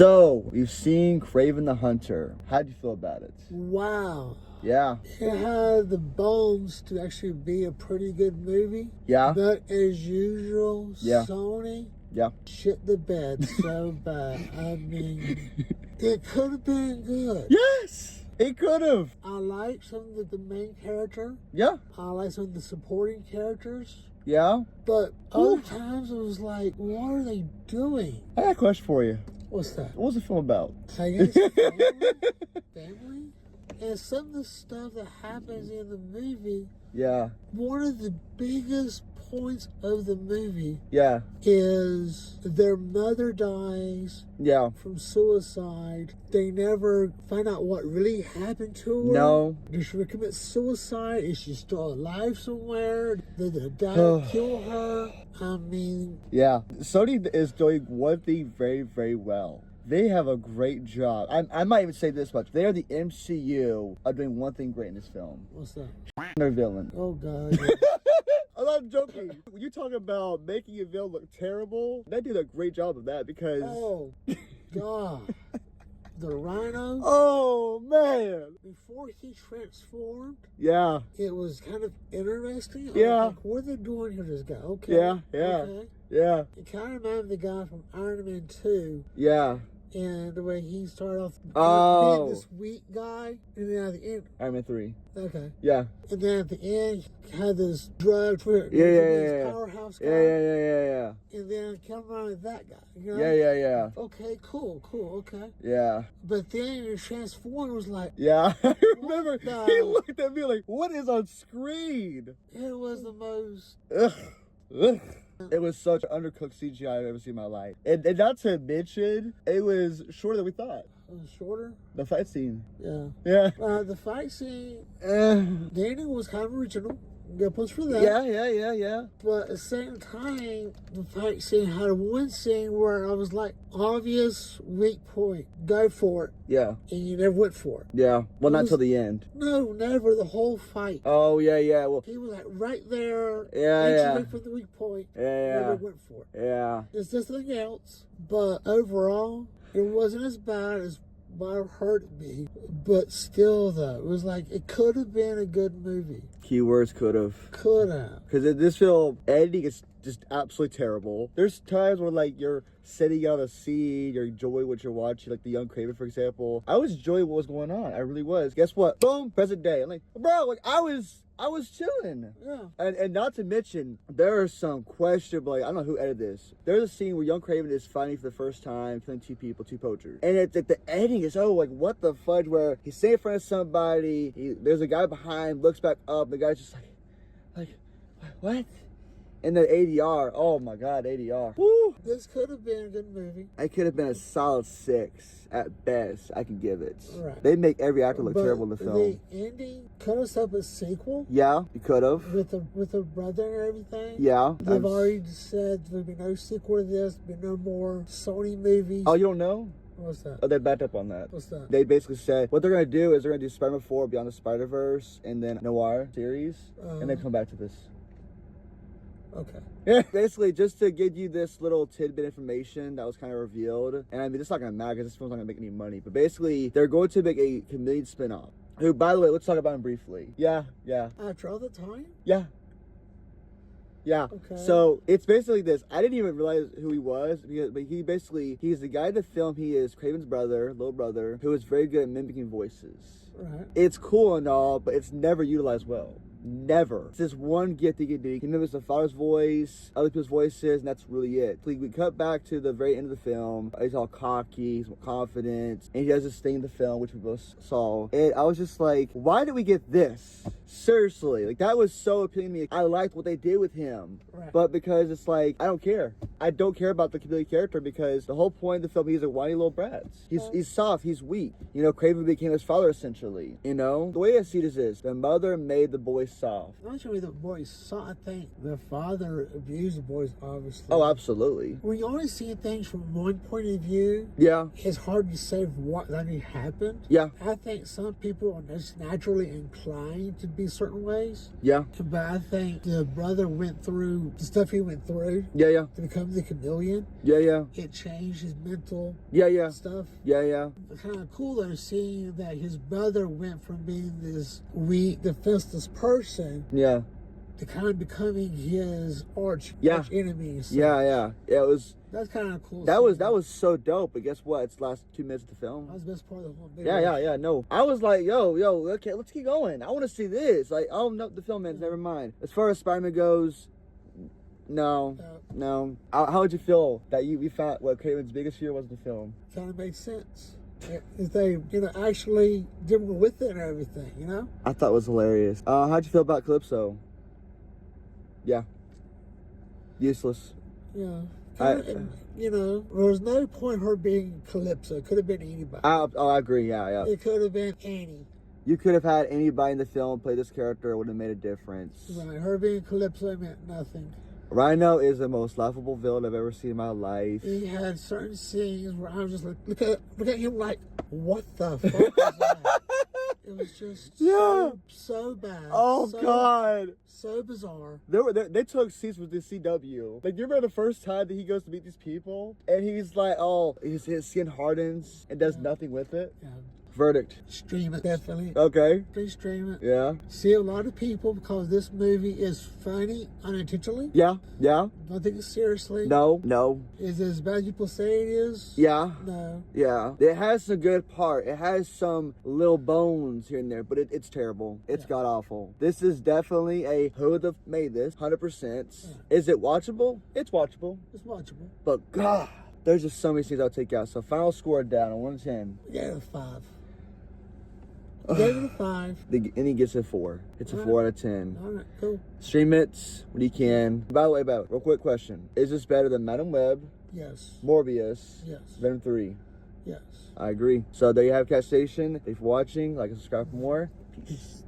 So, we've seen Kraven the Hunter. How'd you feel about it? Wow. Yeah. It had the bones to actually be a pretty good movie. Yeah. But as usual, Yeah. Sony Yeah. shit the bed so bad. I mean, it could have been good. Yes! It could have. I like some of the main character. Yeah. I like some of the supporting characters. Yeah. But other times it was like, what are they doing? I got a question for you. What's that? What was the film about? Family? And some of the stuff that happens in the movie, Yeah. one of the biggest points of the movie Yeah. is their mother dies Yeah. from suicide. They never find out what really happened to her. No. Did she commit suicide? Is she still alive somewhere? Did the dad kill her? I mean... Yeah. Sony is doing one thing very, very well. They have a great job. I might even say this much. They are the MCU of doing one thing great in this film. What's that? Their villain. Oh, God. Yeah. I'm not joking. When you talk about making a villain look terrible, they did a great job of that because... Oh, God. The Rhino. Oh, man. Before he transformed, Yeah. it was kind of interesting. Yeah. Like, what are they doing here, this guy? Okay. Yeah, yeah. Okay. Yeah. It kind of reminded the guy from Iron Man 2. Yeah. And the way he started off being this weak guy. And then at the end... Iron Man 3. Okay. Yeah. And then at the end, he had this drug for Yeah. powerhouse guy. Yeah. And then come around with that guy. You know? Yeah. Okay, cool, okay. Yeah. But then the Transformer was like... Yeah. I remember he the- looked at me like, what is on screen? It was the most... Ugh. It was such undercooked CGI I've ever seen in my life. And not to mention, it was shorter than we thought. Shorter? The fight scene. Yeah. Yeah. The fight scene, Uh, Daniel was kind of original. Good points for that. yeah. But at the same time, the fight scene had one scene where I was like, obvious weak point. Go for it. Yeah. And you never went for it. Yeah. Well, not was- till the end. No, never. The whole fight. Oh, yeah. Well, He was like right there. Yeah. Inching from the weak point. yeah. Never went for it. Yeah. It's just something else. But overall, it wasn't as bad as what I heard it be. But still, though, it was like, it could have been a good movie. Keywords could have. Could have. Because this film, editing is just absolutely terrible. There's times where, like, you're sitting on a scene, you're enjoying what you're watching, like the Young Kraven, for example. I was enjoying what was going on. I really was. Guess what? Boom, present day. I'm like, bro, like, I was chilling. Yeah. And not to mention, there are some questionable, like, I don't know who edited this. There's a scene where Young Kraven is fighting for the first time, killing two people, two poachers. And it's like the editing is, like, what the fudge, where he's sitting in front of somebody, there's a guy behind, looks back up, the guy's just like, what? And the ADR, oh my God, ADR. Woo! This could have been a good movie. It could have been a solid 6 at best. I can give it. Right. They make every actor look But terrible in the film. The ending could have set up a sequel Yeah, you could have. with the brother and everything. Yeah. They've already said there'll be no sequel to this, there'll be no more Sony movies. Oh, you don't know? What's that? Oh, they backed up on that. What's that? They basically said what they're going to do is they're going to do Spider-Man 4 Beyond the Spider-Verse and then Noir series and then come back to this. Okay. Yeah, basically just to give you this little tidbit information that was kind of revealed. And I mean, it's not going to matter because this film's not going to make any money. But basically, they're going to make a Chameleon spinoff. Who, by the way, let's talk about him briefly. Yeah. After all the time? Yeah. Okay. So it's basically this. I didn't even realize who he was, but he's the guy in the film. He is Kraven's little brother, who is very good at mimicking voices. Right. It's cool and all, but it's never utilized well. Never. It's this one gift he can do. He can mimic the father's voice, other people's voices, and that's really it. So we cut back to the very end of the film. He's all cocky, he's more confident, and he does this thing in the film, which we both saw. And I was just like, why did we get this? Seriously. Like, that was so appealing to me. I liked what they did with him. Right. But because it's like, I don't care. I don't care about the chameleon character because the whole point of the film, he's a whiny little brat. He's soft, he's weak. You know, Kraven became his father, essentially. You know? The way I see this is, the mother made the boy soft. Not sure the boys saw. I think the father abused the boys, obviously. Oh, absolutely. When you only see things from one point of view, Yeah. it's hard to say what actually happened. Yeah. I think some people are just naturally inclined to be certain ways. Yeah. But I think the brother went through the stuff he went through Yeah. to become the chameleon. Yeah. It changed his mental Yeah. stuff. Yeah. Kind of cool though, seeing that his brother went from being this weak, defenseless person Yeah. to kind of becoming his arch enemy. So Yeah. It was. that's kind of cool. That was so dope. But guess what? It's the last 2 minutes of the film. That was the best part of the whole movie. Yeah. No, I was like, yo, okay, let's keep going. I want to see this. Like, oh no, the film ends. Never mind. As far as Spider-Man goes, no. How would you feel that we found what Kraven's biggest fear was in the film? Kind of made sense. If they, actually did with it and everything, I thought it was hilarious. How'd you feel about Calypso? Yeah. Useless. Yeah. There was no point her being Calypso. It could have been anybody. I agree. Yeah. It could have been Annie. You could have had anybody in the film play this character. It would have made a difference. Right. Her being Calypso meant nothing. Rhino is the most laughable villain I've ever seen in my life. He had certain scenes where I was just like, look at him like, what the fuck is that? It was just so bad. Oh God. So bizarre. They took scenes with the CW. Like, you remember the first time that he goes to meet these people and he's like, oh, his skin hardens and does nothing with it. Yeah. Verdict. Stream it, definitely. Okay. Please stream it. Yeah. See a lot of people because this movie is funny unintentionally. Yeah. Don't take it seriously. No. Is it as bad as people say it is? Yeah. No. Yeah. It has some good part. It has some little bones here and there, but it's terrible. It's god awful. This is definitely a who would have made this 100%. Yeah. Is it watchable? It's watchable. It's watchable. But God, there's just so many things I'll take out. So final score down on 1 to 10. We gave it a 5. We gave it a 5. And he gets a 4. It's a 4 out of 10. All right, cool. Stream it when you can. By the way, real quick question. Is this better than Madam Web, Yes. Morbius, Yes. Venom 3? Yes. I agree. So there you have Cat Station. Thanks for watching. Like and subscribe for more. Peace.